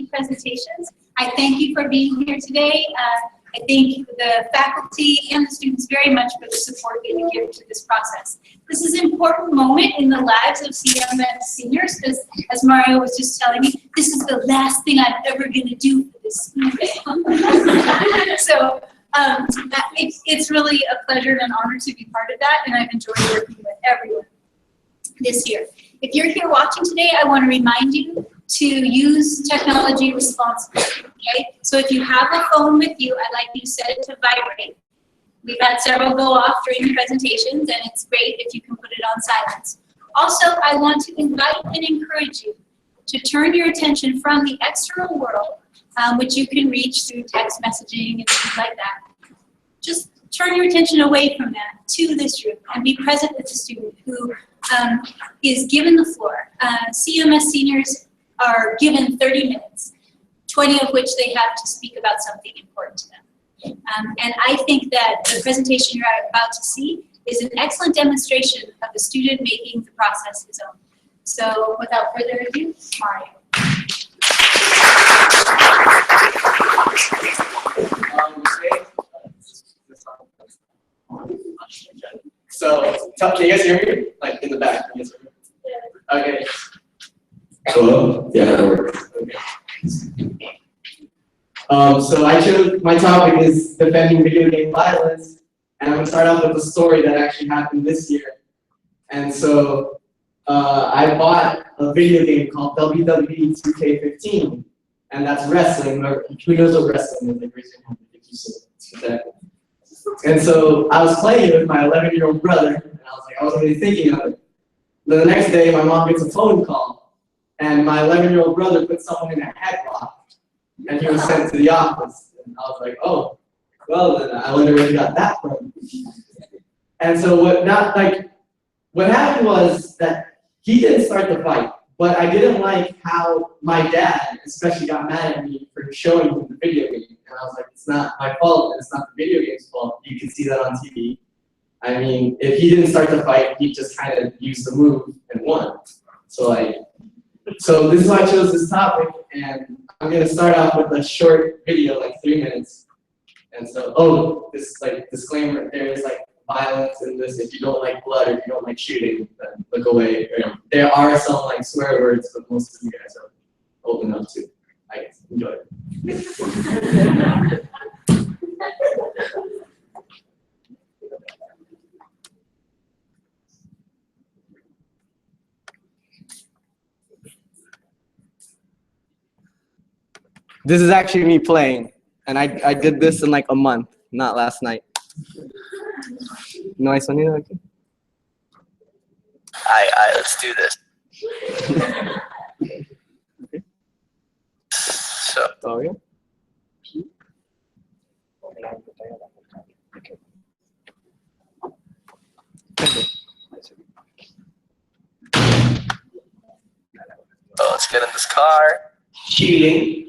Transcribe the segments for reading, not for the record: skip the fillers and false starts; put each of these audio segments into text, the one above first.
presentations. I thank you for being here today. I thank the faculty and the students very much for the support that you give to this process. This is an important moment in the lives of CMS seniors, because as Mario was just telling me, this is the last thing I'm ever going to do for this school day. So it's really a pleasure and an honor to be part of that, and I've enjoyed working with everyone this year. If you're here watching today, I want to remind you to use technology responsibly, okay? So if you have a phone with you, I'd like you to set it to vibrate. We've had several go off during the presentations, and it's great if you can put it on silence. Also, I want to invite and encourage you to turn your attention from the external world, which you can reach through text messaging and things like that. Just turn your attention away from that to this room and be present with the student who is given the floor. CMS seniors are given 30 minutes, 20 of which they have to speak about something important to them. And I think that the presentation you're about to see is an excellent demonstration of the student making the process his own. So without further ado, Mario. So, can you guys hear me? Like in the back? Can you guys hear me? Okay. Hello? Yeah, that works. Okay. So I chose, my topic is defending video game violence, and I'm going to start off with a story that actually happened this year. And so I bought a video game called WWE 2K15, and that's wrestling. Who knows what wrestling is? Like raise your hand if you see that. And so I was playing it with my 11-year-old brother, and I wasn't really thinking of it. Then the next day, my mom gets a phone call, and my 11-year-old brother put someone in a headlock, and he was sent to the office. And I was like, oh, well, then I wonder where he got that from. And so what happened was that he didn't start the fight, but I didn't like how my dad especially got mad at me for showing him the video game. And I was like, it's not my fault, it's not the video game's fault. You can see that on TV. I mean, if he didn't start the fight, he just kind of used the move and won. So this is why I chose this topic, and I'm gonna start off with a short video, like 3 minutes. And so, this disclaimer, there is violence in this. If you don't like blood, or if you don't like shooting, then look away. There are some swear words, but most of you guys are old enough to, I guess, enjoy it. This is actually me playing, and I did this in a month, not last night. No hay sonido aquí? Alright, let's do this. Okay. So, ¿Todo bien? so let's get in this car. Cheating.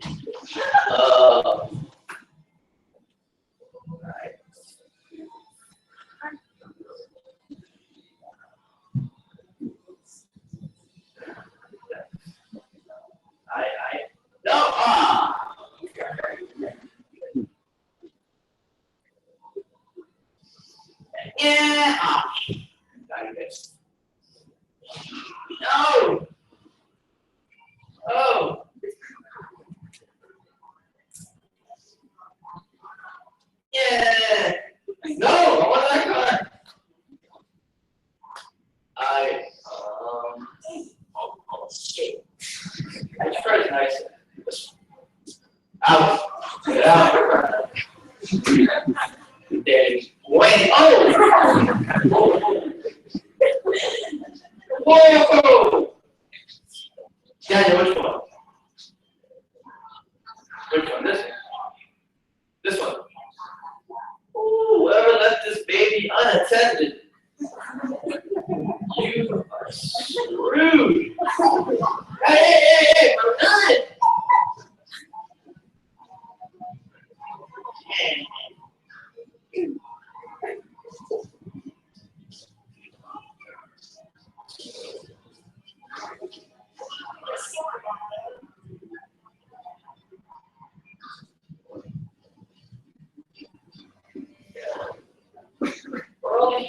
Yeah. No. Oh. Yeah. No, I want that car. Oh shit. I tried nice. Out. Get out. Daddy. Wait. Oh. Whoa. Daniel, which one? Which one? This one. This one. Ooh, whoever left this baby unattended. You are screwed. Hey, I'm done.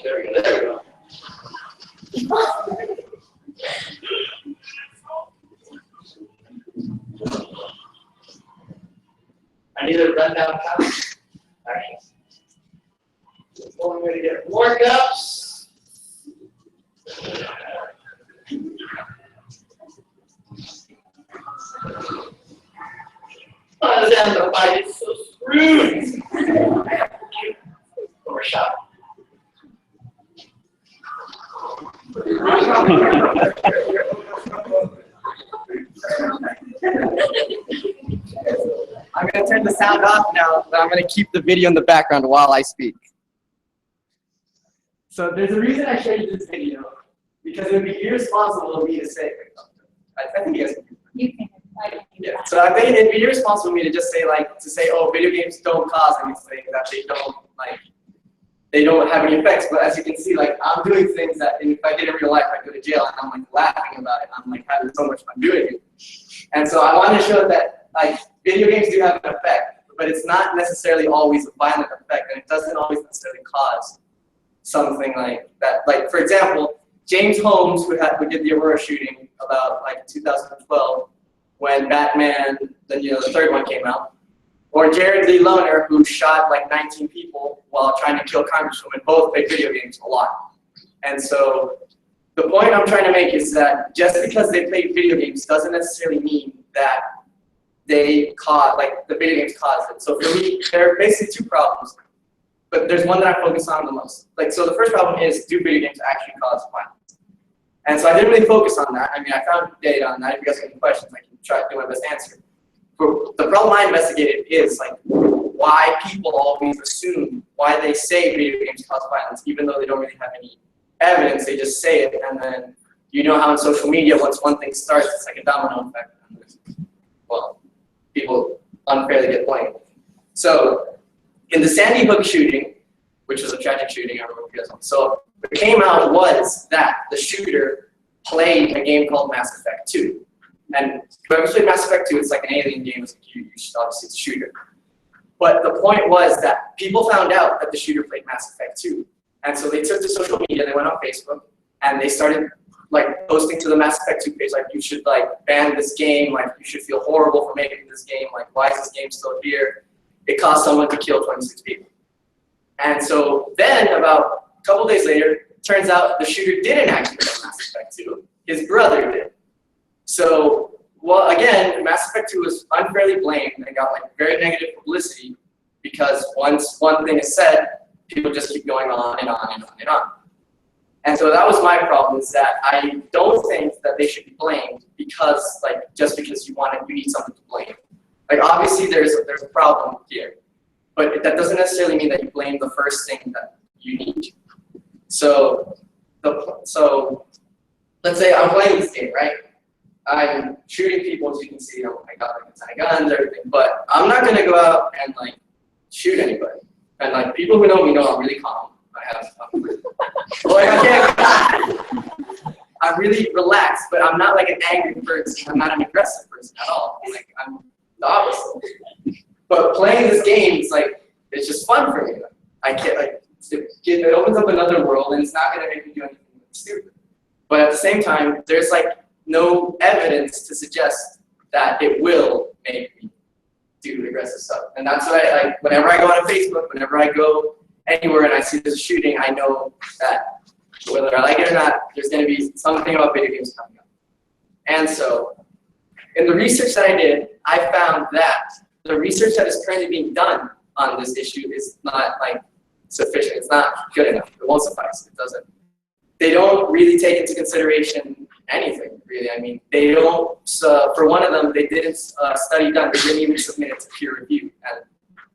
There we go. I need to run downtown. Alright. One way to get more cups. Other than the fight is so screwed. Overshot. I'm going to turn the sound off now, but I'm going to keep the video in the background while I speak. So there's a reason I showed you this video, because it would be irresponsible of me to say, I think you guys can do it. You can, Yeah, so I think it'd be irresponsible of me to just say oh, video games don't cause anything, that they don't have any effects. But as you can see, I'm doing things that if I did in real life, I'd go to jail, and I'm laughing about it. I'm having so much fun doing it. And so I wanted to show that video games do have an effect, but it's not necessarily always a violent effect, and it doesn't always necessarily cause something like that. For example, James Holmes, who did the Aurora shooting about 2012, when Batman, the third one came out, or Jared Lee Lohner, who shot 19 people while trying to kill Congresswomen, both played video games a lot. And so the point I'm trying to make is that just because they played video games doesn't necessarily mean that they cause, the video games caused it. So for me, there are basically two problems, but there's one that I focus on the most. So the first problem is, do video games actually cause violence? And so I didn't really focus on that. I mean, I found data on that. If you guys have any questions, I can try to do my best answer. But the problem I investigated is why people always assume, why they say video games cause violence, even though they don't really have any evidence. They just say it, and then how in social media, once one thing starts, it's like a domino effect. Well, people unfairly get blamed. So in the Sandy Hook shooting, which was a tragic shooting, I don't know if you guys know. So what came out was that the shooter played a game called Mass Effect 2. And whoever's played Mass Effect 2, it's like an alien game. Obviously, it's a shooter. But the point was that people found out that the shooter played Mass Effect 2. And so they took to social media, they went on Facebook, and they started posting to the Mass Effect 2 page, you should ban this game, you should feel horrible for making this game, why is this game still here? It caused someone to kill 26 people. And so then about a couple days later, it turns out the shooter didn't actually play Mass Effect 2. His brother did. So, well, again, Mass Effect 2 was unfairly blamed and got very negative publicity, because once one thing is said, people just keep going on and on and on and on. And so that was my problem, is that I don't think that they should be blamed because, just because you need something to blame. Obviously there's a problem here, but that doesn't necessarily mean that you blame the first thing that you need. So let's say I'm playing this game, right? I'm shooting people, as you can see. I got a ton of guns, everything, but I'm not gonna go out and shoot anybody. And people who know me know I'm really calm. I'm really relaxed, but I'm not an angry person. I'm not an aggressive person at all. I'm the opposite. But playing this game is it's just fun for me. I can't it opens up another world, and it's not gonna make me do anything stupid. But at the same time, there's no evidence to suggest that it will make me do aggressive stuff. And that's why whenever I go on Facebook, whenever I go anywhere and I see this shooting, I know that whether I like it or not, there's going to be something about video games coming up. And so, in the research that I did, I found that the research that is currently being done on this issue is not sufficient. It's not good enough. It won't suffice. It doesn't. They don't really take into consideration anything, really. I mean, they don't. For one of them, they didn't study done. They didn't even submit it to peer review, and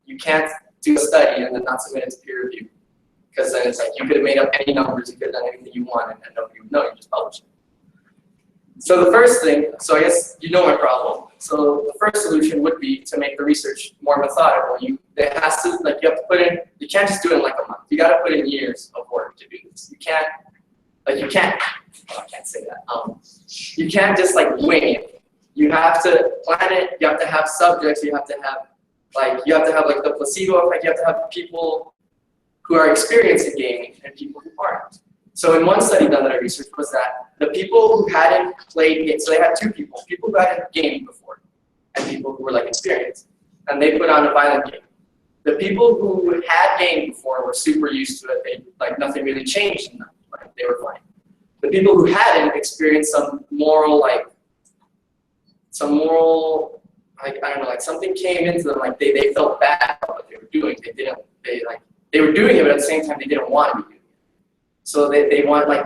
you can't do a study and then not submit it to peer review, because then it's you could have made up any numbers, you could have done anything you want, and nobody would know. You just publish it. So the first thing, so I guess you know my problem. So the first solution would be to make the research more methodical. It has to you have to put in. You can't just do it in a month. You got to put in years of work to do this. You can't. You can't. Oh, I can't say that. You can't just wing it. You have to plan it. You have to have subjects. You have to have the placebo effect. You have to have people who are experienced in gaming and people who aren't. So in one study done that I researched was that the people who hadn't played games, so they had two people who hadn't gamed before and people who were like experienced. And they put on a violent game. The people who had gamed before were super used to it. They, like, nothing really changed in them. Like, they were fine. The people who hadn't experienced some moral, I don't know, like something came into them, like they felt bad about what they were doing. They were doing it, but at the same time they didn't want to be doing it. So they want, like,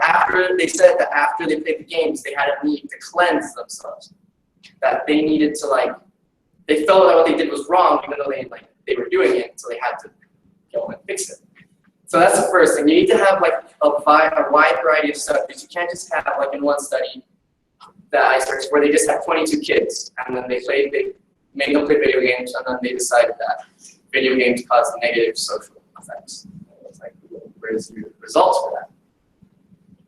they said that after they played the games, they had a need to cleanse themselves. That they needed to, like, they felt that what they did was wrong, even though they were doing it, so they had to go and fix it. So that's the first thing. You need to have, like, a wide variety of studies. You can't just have, like, in one study that I searched where they just had 22 kids, and then they made them play video games, and then they decided that video games cause negative social effects. It's like, where's the results for that?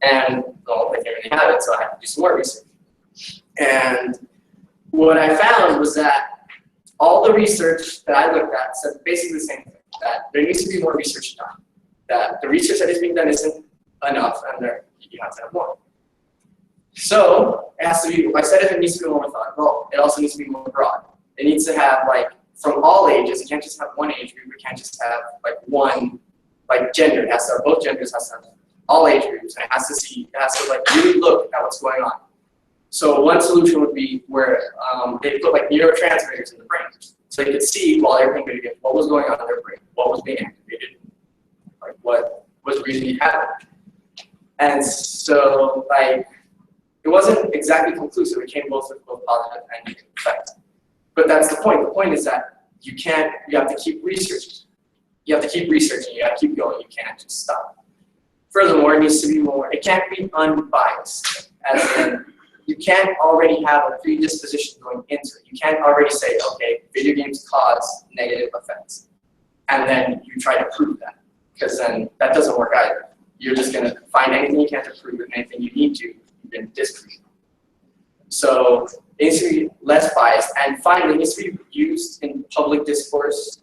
And, well, they didn't really have it, so I had to do some more research. And what I found was that all the research that I looked at said basically the same thing, that there needs to be more research done, that the research that is being done isn't enough, and you have to have more. So it has to be, I said it needs to be more methodical, it also needs to be more broad. It needs to have, like, from all ages. You can't just have one age group, you can't just have, like, one, like, gender. It has to have both genders, it has to have all age groups, and it has to like really look at what's going on. So one solution would be where they put, like, neurotransmitters in the brain. So they could see while they were playing video games what was going on in their brain, what was being activated, like what was really happening. And so, like, it wasn't exactly conclusive. It came both with both positive and negative effects. But that's the point. The point is that you have to keep researching. You have to keep researching, you have to keep going, you can't just stop. Furthermore, it needs to be more, it can't be unbiased. As in, you can't already have a predisposition going into it. You can't already say, okay, video games cause negative effects. And then you try to prove that. Because then that doesn't work either. You're just going to find anything you can to prove it, and anything you need to, you can disprove. So it needs to be less biased. And finally, it needs to be used in public discourse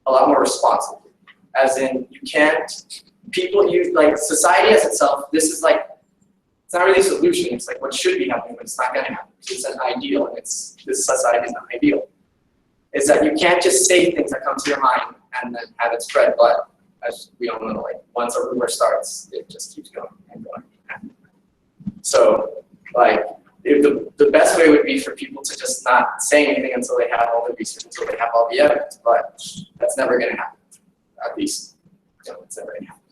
a lot more responsibly. As in, you can't, people use, like, society as itself, this is like, it's not really a solution, it's like what should be happening, but it's not going to happen. It's an ideal, and this society is not ideal. Is that you can't just say things that come to your mind and then have it spread, but as we all know, like, once a rumor starts, it just keeps going and going. So, like, the best way would be for people to just not say anything until they have all the research, until they have all the evidence, but that's never going to happen. At least, it's never going to happen.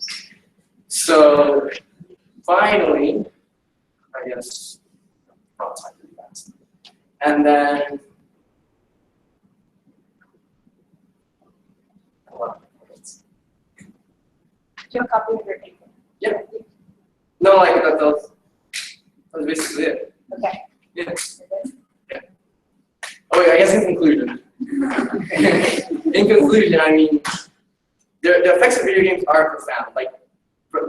So, finally, I guess, I'll talk really fast. And then, Do you have a copy of your paper? yeah. No, like, that was basically it. Okay. Yeah. Yeah. Oh, yeah, I guess in conclusion. In conclusion, I mean, the effects of video games are profound. Like,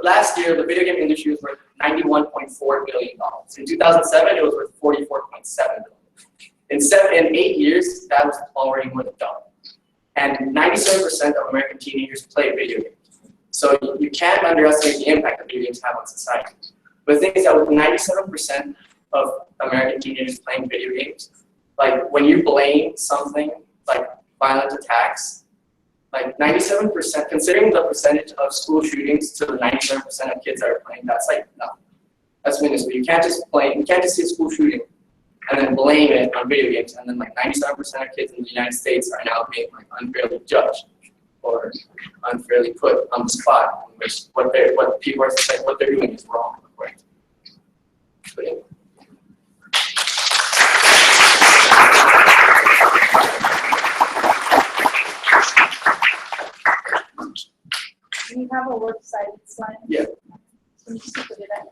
last year, the video game industry was worth $91.4 billion. In 2007, it was worth $44.7 billion. In 8 years, that was already more than double. And 97% of American teenagers play video games. So you can't underestimate the impact that video games have on society. But the thing is that with 97% of American teenagers playing video games, like, when you blame something like violent attacks, like 97%, considering the percentage of school shootings to the 97% of kids that are playing, that's like nothing. That's minuscule. You can't just see a school shooting and then blame it on video games, and then like 97% of kids in the United States are now being, like, unfairly judged or unfairly put on the spot, in which what people are saying, what they're doing is wrong. Right? But, yeah. Do you have a works-cited slide? Yeah. Can you just put it in?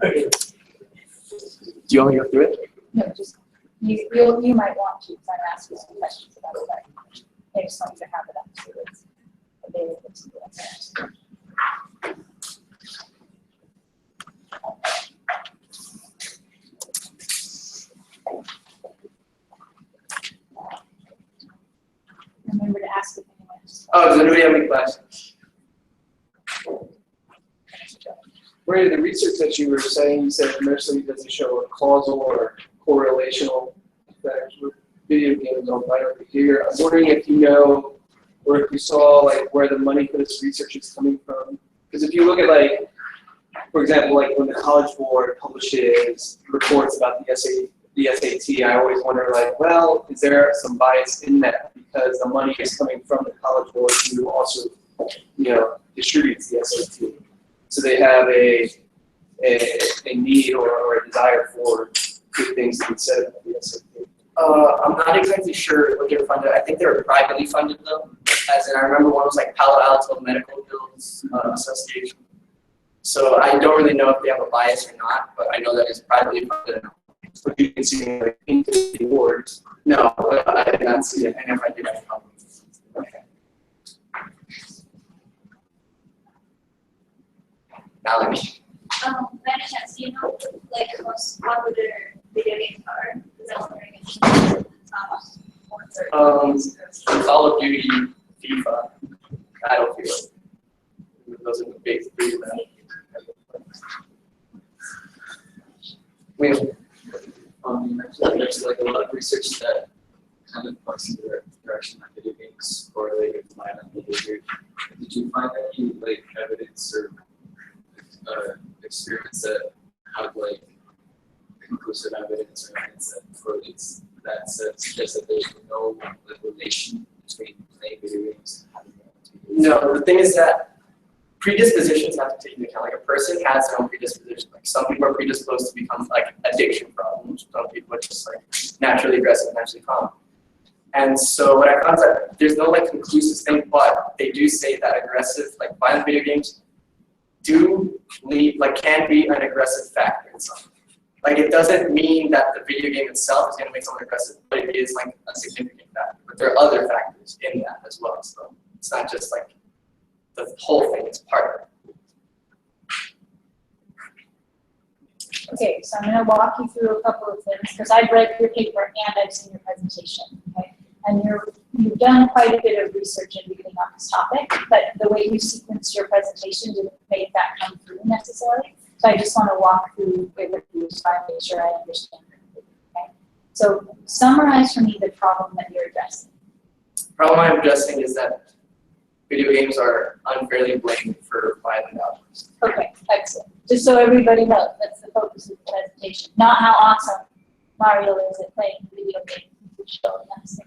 Okay. Do you want me to go through it? No, just, you might want to, because I'm asking some questions about it, but I just want you to have it up to it. Available to you. Oh, does anybody have any questions? Ray, the research that you were saying, you said mostly doesn't show a causal or correlational effect with video games on vital behavior. I was wondering if you know, or if you saw like where the money for this research is coming from. Because if you look at like, for example, like when the College Board publishes reports about the SAT, I always wonder like, well, is there some bias in that because the money is coming from the College Board who also, distributes the SAT. So they have a need or a desire for good things to be said about the SAT. I'm not exactly sure what they're funded. I think they were privately funded though. As in, I remember one was like Palo Alto Medical Bills Association. So I don't really know if they have a bias or not, but I know that it's privately funded. But you can see like into the awards. No, I did not see it, and if I did, I probably. Okay. Now let me. By any chance, do you know like the most popular video games are? Because I'm wondering if Call of Duty, FIFA, Battlefield. Those are the big three that. There's like a lot of research that kind of points in the direction that video games correlate with violent behavior. Did you find any like evidence or experiments that have like conclusive evidence or evidence that correlates that suggests that there's no like, relation between playing video games and having violent behavior? No, the thing is that predispositions have to take into account. Like a person has their own predisposition. Like some people are predisposed to become like addiction problems. Some people are just like naturally aggressive, naturally calm. And so what I found is that there's no like conclusive thing, but they do say that aggressive, like violent video games, do lead, like can be an aggressive factor in some. Like it doesn't mean that the video game itself is going to make someone aggressive, but it is like a significant factor. But there are other factors in that as well. So it's not just like the whole thing is part of it. Okay, so I'm going to walk you through a couple of things because I've read your paper and I've seen your presentation. Okay, and you've done quite a bit of research in reading on this topic, but the way you sequenced your presentation didn't make that come through necessarily. So I just want to walk through it with you so I make sure I understand it. Okay, so summarize for me the problem that you're addressing. The problem I'm addressing is that video games are unfairly blamed for violent outcomes. Okay, excellent. Just so everybody knows, that's the focus of the presentation, not how awesome Mario is at playing video games. Showing us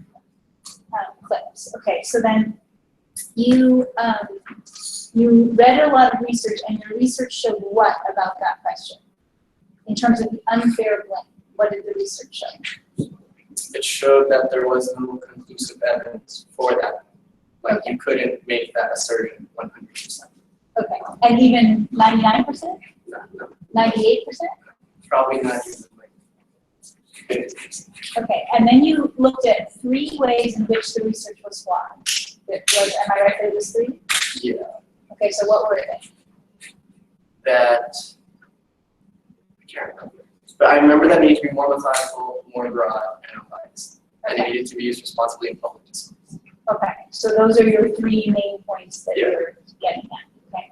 clips. Okay, so then you read a lot of research, and your research showed what about that question? In terms of the unfair blame, what did the research show? It showed that there was no conclusive evidence for that. Like you couldn't make that assertion 100%. Okay, and even 99%? No, 98%? probably not even like 50%. Okay, and then you looked at 3 ways in which the research was flawed. Am I right, there was 3? Yeah. Okay, so what were they? That I can't remember. But I remember that it needed to be more methodical, more broad, and unbiased. And it Okay. needed to be used responsibly in public discourse. Okay, so those are your 3 main points that Yeah. you're getting at. Okay.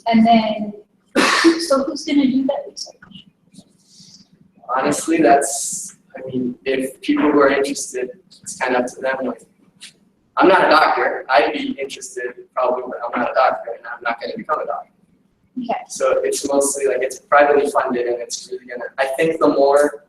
And then, so who's going to do that research? Honestly, if people who are interested, it's kind of up to them. Like, I'm not a doctor. I'd be interested probably, but I'm not a doctor, and I'm not going to become a doctor. Okay. So it's mostly like it's privately funded, and it's really gonna. I think the more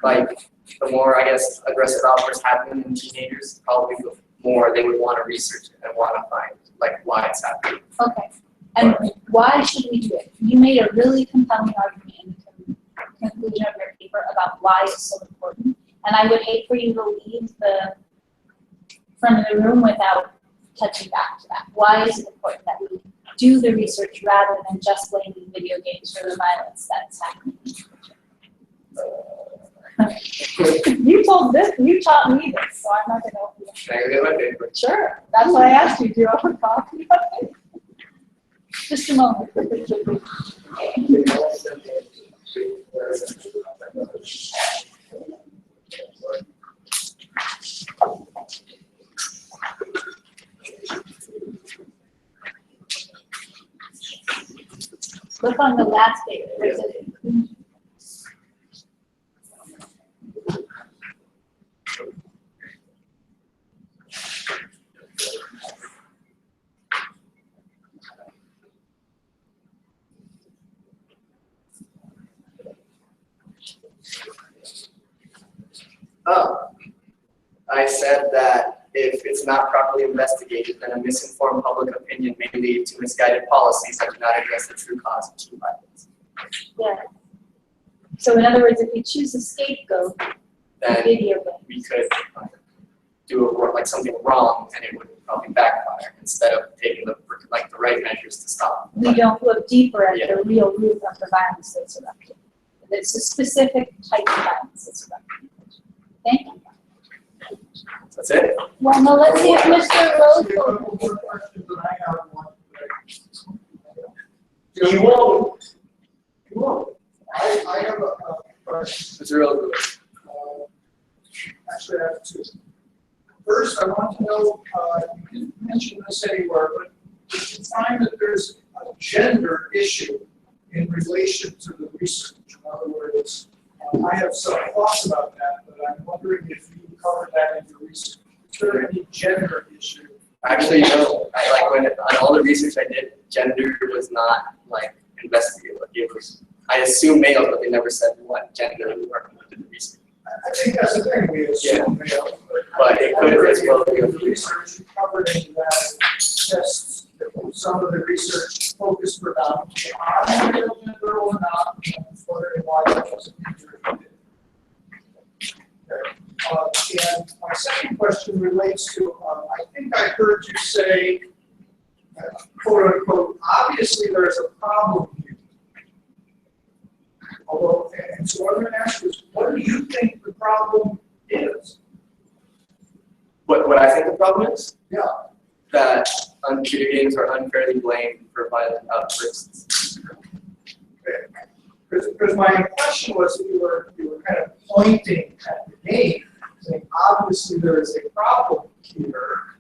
I guess aggressive outbursts happen in teenagers, probably the more they would want to research it and want to find like why it's happening. Okay. And why should we do it? You made a really compelling argument in the conclusion of your paper about why it's so important. And I would hate for you to leave the front of the room without touching back to that. Why is it important that we do the research rather than just blaming video games for the violence that's happening? You taught me this, so I'm not going to open it. Can I go get my paper? Sure, that's why I asked you, do you want a copy of it? Just a moment. Look on the last page, where it says inclusion. Oh, I said that if it's not properly investigated, then a misinformed public opinion may lead to misguided policies that do not address the true cause of true violence. Yeah. So in other words, if you choose a scapegoat, Then video game. we could do like something wrong and it would probably backfire instead of taking the right measures to stop. We don't look deeper at Yeah. the real root of the violence that's erupted. It's a specific type of violence that's erupted. Thank you. That's it. Well, no, let's see if Mr. Rose A will. couple more questions, and I have one. You won't. You won't. I have a question. It's real good. Actually, I have two. First, I want to know, you didn't mention this anywhere, but did you find that there's a gender issue in relation to the research? In other words, I have some thoughts about that, but I'm wondering if you covered that in your research. Is there any gender issue? Actually, no. I like when on all the research I did, gender was not like investigated. Like it was, I assume males, but they never said what gender we were when we did the research. I think that's the thing, we assume male, But it could as well be. The research you covered into that tests, some of the research focused predominantly on male gender or not, and wondering why that wasn't injured. And my second question relates to, I think I heard you say, quote unquote, obviously there's a problem here. Although, and so what I'm going to ask is, what do you think the problem is? What I think the problem is? Yeah. That video games are unfairly blamed for violent outbursts. Because my impression was that you were kind of pointing at the game, saying obviously there is a problem here,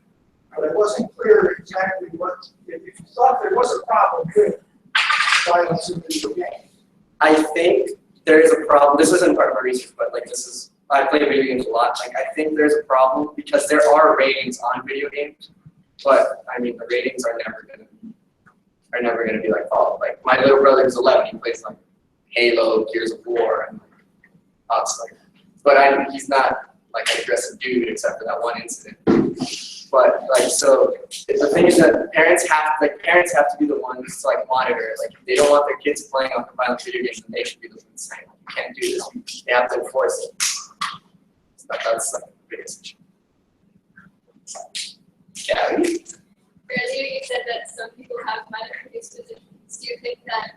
but it wasn't clear exactly what, if you thought there was a problem with violence in video games. I think there is a problem. This isn't part of my research, but like this is, I play video games a lot. Like I think there's a problem because there are ratings on video games, but I mean the ratings are never gonna be like followed. Like my little brother who's 11, he plays like Halo, Gears of War, and like like. But he's not like an aggressive dude except for that one incident. But like so, the thing is that parents have to be the ones to like monitor it. Like if they don't want their kids playing on violent video games, then they should be the ones saying like, you can't do this. They have to enforce it. So that's like the biggest issue. Yeah. Earlier you said that some people have minor predispositions. Do you think that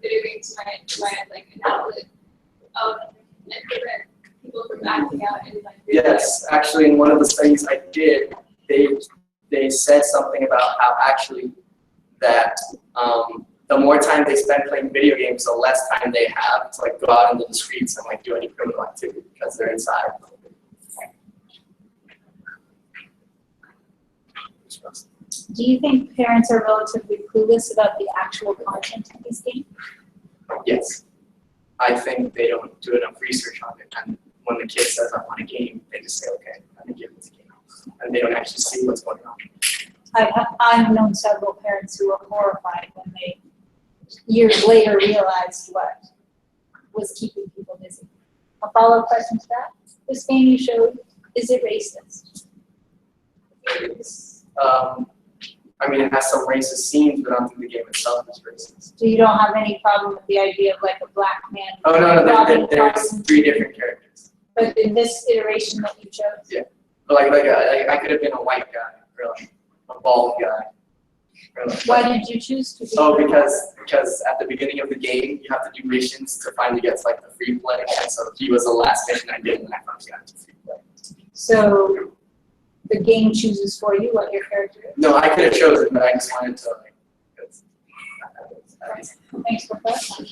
video games might like an outlet and prevent people from acting out in like video Yes, actually, in one of the studies I did, they said something about how actually that the more time they spend playing video games, the less time they have to like go out into the streets and like do any criminal activity because they're inside. Do you think parents are relatively clueless about the actual content of these games? Yes. I think they don't do enough research on it, and when the kid says, I want a game, they just say, okay, I'm gonna give it the game. And they don't actually see what's going on. I've known several parents who were horrified when they years later realized what was keeping people busy. A follow-up question to that? This game you showed, is it racist? I mean, it has some racist scenes, but I don't think the game itself is racist. So you don't have any problem with the idea of like a black man? Oh, no, robbing there's cars? 3 different characters. But in this iteration that you chose? Yeah. But I could have been a white guy, really, a bald guy. Really. Why did you choose to be? Oh, because at the beginning of the game, you have to do missions to finally get to like the free play, and so he was the last mission I did, and I finally got to free play. So the game chooses for you what your character is? No, I could have chosen, but I just wanted to like. Thanks for clarifying.